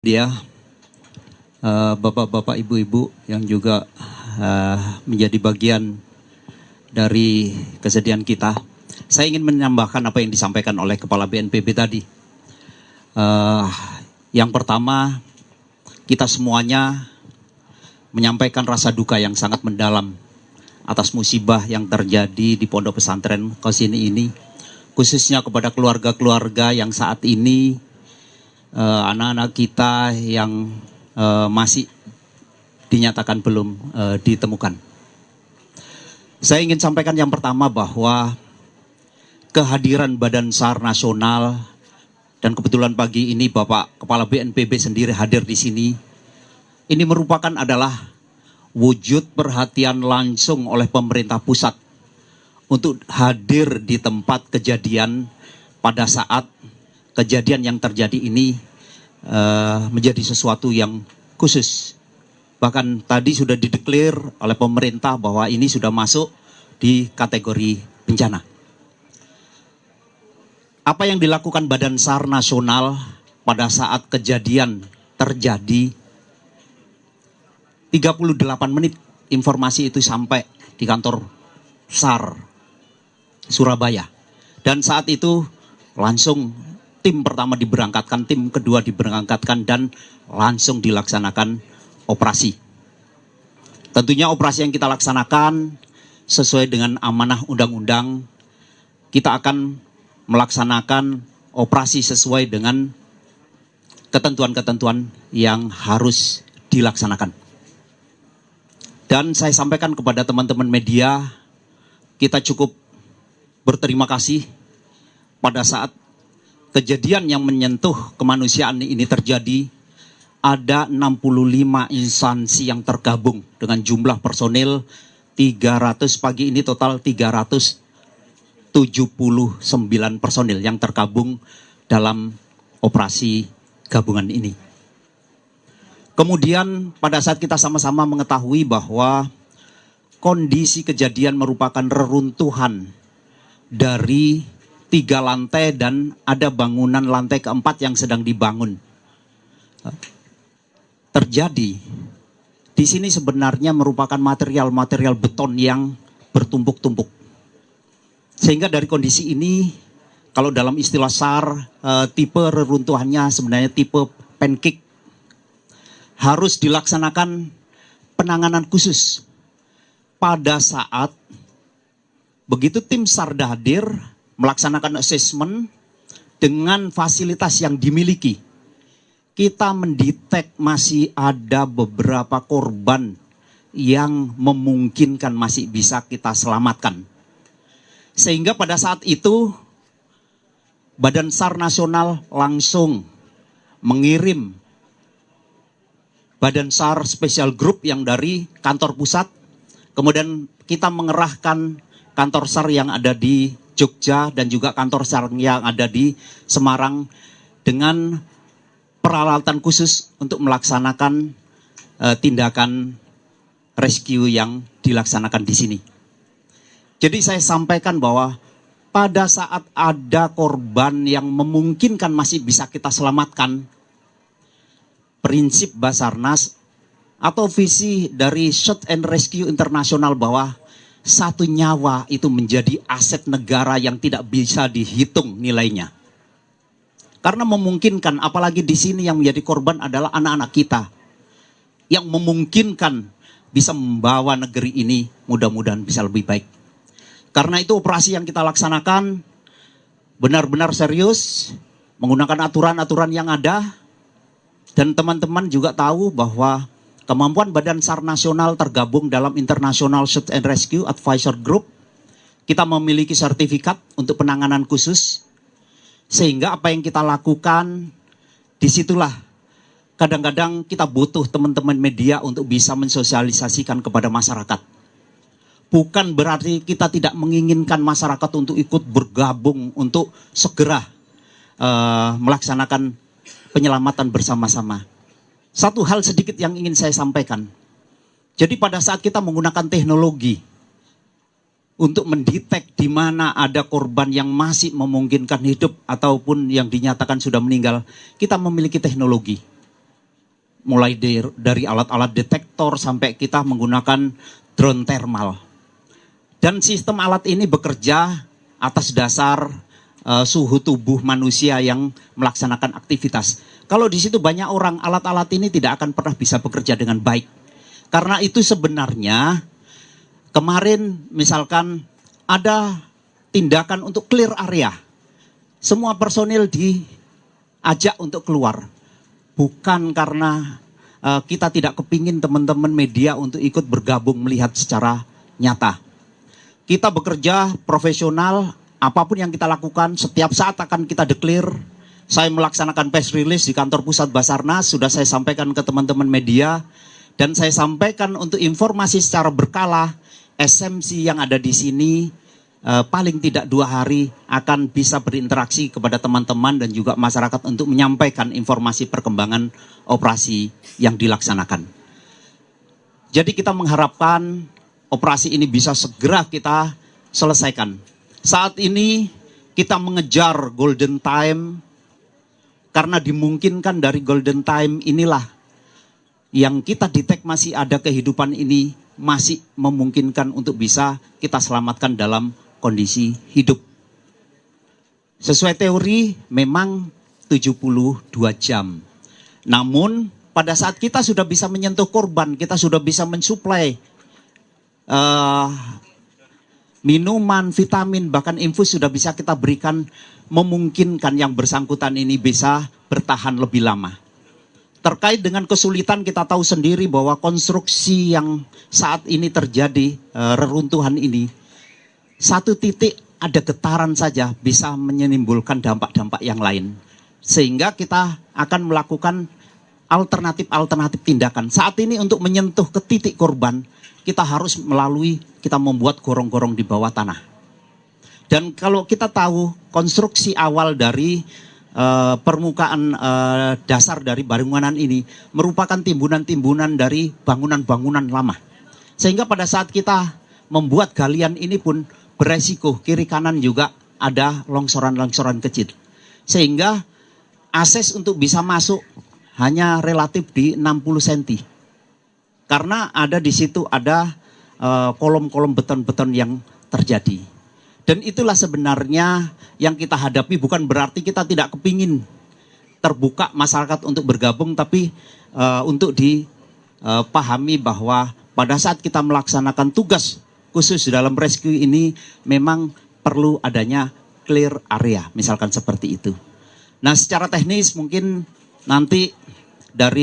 Dia bapak-bapak, ibu-ibu yang juga menjadi bagian dari kesedihan kita. Saya ingin menambahkan apa yang disampaikan oleh Kepala BNPB tadi. Yang pertama, kita semuanya menyampaikan rasa duka yang sangat mendalam atas musibah yang terjadi di Pondok Pesantren Qazini ini, khususnya kepada keluarga-keluarga yang saat ini anak-anak kita yang masih dinyatakan belum ditemukan. Saya ingin sampaikan yang pertama bahwa kehadiran Badan SAR Nasional, dan kebetulan pagi ini Bapak Kepala BNPB sendiri hadir di sini, ini merupakan adalah wujud perhatian langsung oleh pemerintah pusat untuk hadir di tempat kejadian pada saat kejadian yang terjadi ini menjadi sesuatu yang khusus. Bahkan tadi sudah dideklar oleh pemerintah bahwa ini sudah masuk di kategori bencana. Apa yang dilakukan Badan SAR Nasional pada saat kejadian terjadi, 38 menit informasi itu sampai di kantor SAR Surabaya. Dan saat itu langsung tim pertama diberangkatkan, tim kedua diberangkatkan, dan langsung dilaksanakan operasi. Tentunya operasi yang kita laksanakan sesuai dengan amanah undang-undang. Kita akan melaksanakan operasi sesuai dengan ketentuan-ketentuan yang harus dilaksanakan. Dan saya sampaikan kepada teman-teman media, kita cukup berterima kasih pada saat kejadian yang menyentuh kemanusiaan ini terjadi. Ada 65 instansi yang tergabung dengan jumlah personil 300, pagi ini total 379 personil yang tergabung dalam operasi gabungan ini. Kemudian pada saat kita sama-sama mengetahui bahwa kondisi kejadian merupakan reruntuhan dari 3 lantai dan ada bangunan lantai keempat yang sedang dibangun. Terjadi di sini sebenarnya merupakan material-material beton yang bertumpuk-tumpuk. Sehingga dari kondisi ini, kalau dalam istilah SAR, tipe reruntuhannya sebenarnya tipe pancake. Harus dilaksanakan penanganan khusus pada saat begitu tim SAR hadir melaksanakan assessment dengan fasilitas yang dimiliki. Kita mendetek masih ada beberapa korban yang memungkinkan masih bisa kita selamatkan. Sehingga pada saat itu Badan SAR Nasional langsung mengirim Badan SAR Special Group yang dari kantor pusat. Kemudian kita mengerahkan kantor SAR yang ada di Jogja dan juga kantor SAR yang ada di Semarang dengan peralatan khusus untuk melaksanakan tindakan rescue yang dilaksanakan di sini. Jadi saya sampaikan bahwa pada saat ada korban yang memungkinkan masih bisa kita selamatkan, prinsip Basarnas atau visi dari Search and Rescue Internasional bahwa satu nyawa itu menjadi aset negara yang tidak bisa dihitung nilainya. Karena memungkinkan, apalagi di sini yang menjadi korban adalah anak-anak kita. Yang memungkinkan bisa membawa negeri ini mudah-mudahan bisa lebih baik. Karena itu operasi yang kita laksanakan benar-benar serius, menggunakan aturan-aturan yang ada. Dan teman-teman juga tahu bahwa kemampuan Badan SAR Nasional tergabung dalam International Search and Rescue Advisor Group. Kita memiliki sertifikat untuk penanganan khusus. Sehingga apa yang kita lakukan, disitulah kadang-kadang kita butuh teman-teman media untuk bisa mensosialisasikan kepada masyarakat. Bukan berarti kita tidak menginginkan masyarakat untuk ikut bergabung untuk segera melaksanakan penyelamatan bersama-sama. Satu hal sedikit yang ingin saya sampaikan. Jadi pada saat kita menggunakan teknologi untuk mendetek di mana ada korban yang masih memungkinkan hidup ataupun yang dinyatakan sudah meninggal, kita memiliki teknologi. mulai dari alat-alat detektor sampai kita menggunakan drone thermal. Dan sistem alat ini bekerja atas dasar suhu tubuh manusia yang melaksanakan aktivitas. Kalau di situ banyak orang, alat-alat ini tidak akan pernah bisa bekerja dengan baik. Karena itu sebenarnya kemarin misalkan ada tindakan untuk clear area. Semua personil diajak untuk keluar. Bukan karena kita tidak kepingin teman-teman media untuk ikut bergabung melihat secara nyata. Kita bekerja profesional, apapun yang kita lakukan setiap saat akan kita declare. Saya melaksanakan press release di kantor pusat Basarnas, sudah saya sampaikan ke teman-teman media. Dan saya sampaikan untuk informasi secara berkala, SMC yang ada di sini paling tidak 2 hari akan bisa berinteraksi kepada teman-teman dan juga masyarakat untuk menyampaikan informasi perkembangan operasi yang dilaksanakan. Jadi kita mengharapkan operasi ini bisa segera kita selesaikan. Saat ini kita mengejar golden time karena dimungkinkan dari golden time inilah yang kita detect masih ada kehidupan ini masih memungkinkan untuk bisa kita selamatkan dalam kondisi hidup. Sesuai teori memang 72 jam. Namun pada saat kita sudah bisa menyentuh korban, kita sudah bisa mensuplai minuman, vitamin, bahkan infus sudah bisa kita berikan, memungkinkan yang bersangkutan ini bisa bertahan lebih lama. Terkait dengan kesulitan kita tahu sendiri bahwa konstruksi yang saat ini terjadi, reruntuhan ini, satu titik ada getaran saja bisa menimbulkan dampak-dampak yang lain. Sehingga kita akan melakukan alternatif tindakan. Saat ini untuk menyentuh ke titik korban, kita harus kita membuat gorong-gorong di bawah tanah. Dan kalau kita tahu konstruksi awal dari permukaan dasar dari bangunan ini merupakan timbunan-timbunan dari bangunan-bangunan lama. Sehingga pada saat kita membuat galian ini pun beresiko kiri kanan juga ada longsoran-longsoran kecil. Sehingga akses untuk bisa masuk hanya relatif di 60 cm. Karena ada di situ ada kolom-kolom beton-beton yang terjadi. Dan itulah sebenarnya yang kita hadapi, bukan berarti kita tidak kepingin terbuka masyarakat untuk bergabung, tapi untuk dipahami bahwa pada saat kita melaksanakan tugas khusus dalam rescue ini memang perlu adanya clear area, misalkan seperti itu. Nah secara teknis mungkin nanti dari